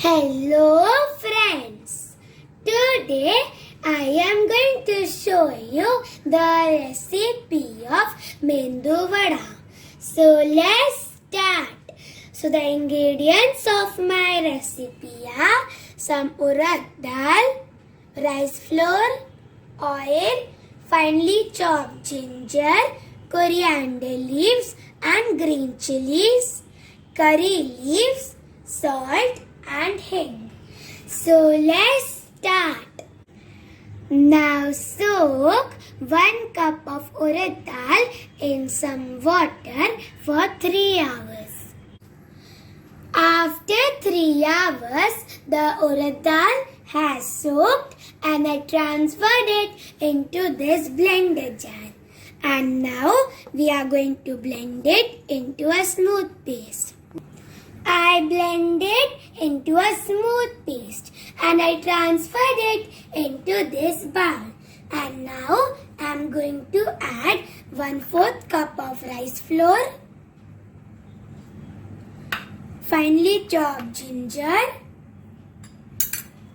Hello friends, today I am going to show you the recipe of Mendu Vada. So let's start. So the ingredients of my recipe are some urad dal, rice flour, oil, finely chopped ginger, coriander leaves and green chilies, curry leaves, salt and hing. So let's start. Now soak 1 cup of urad dal in some water for 3 hours. After 3 hours, the urad dal has soaked and I transferred it into this blender jar. And now we are going to blend it into a smooth paste. I blended into a smooth paste and I transferred it into this bowl. And now I am going to add 1/4 cup of rice flour, finely chopped ginger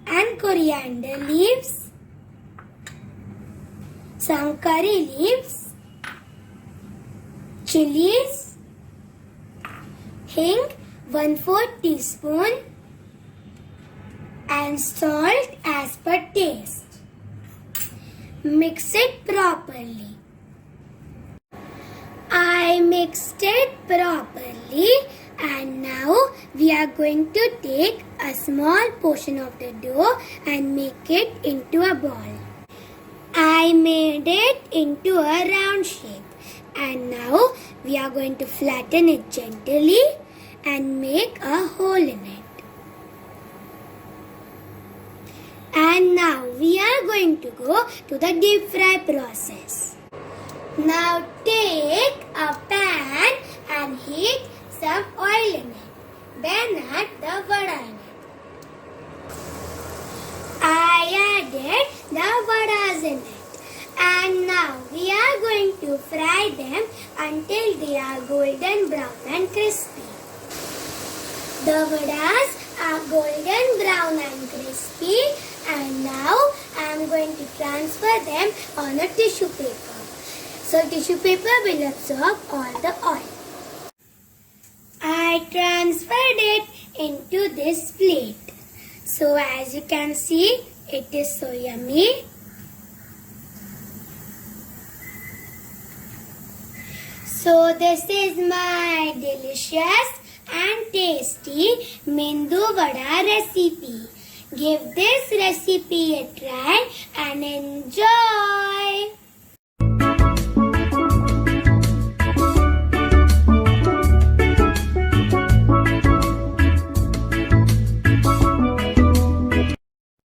and coriander leaves, some curry leaves, chilies, hing 1/4 teaspoon and salt as per taste. Mix it properly. I mixed it properly and now we are going to take a small portion of the dough and make it into a ball. I made it into a round shape and now we are going to flatten it gently and make a hole in it. And now we are going to go to the deep fry process. Now take a pan and heat some oil in it. Then add the vada in it. I added the vadas in it. And now we are going to fry them until they are golden brown and crispy. The vadas are golden brown and crispy and now I am going to transfer them on a tissue paper. So tissue paper will absorb all the oil. I transferred it into this plate. So as you can see, it is so yummy. So this is my delicious and tasty Mendu Vada recipe. Give this recipe a try and enjoy.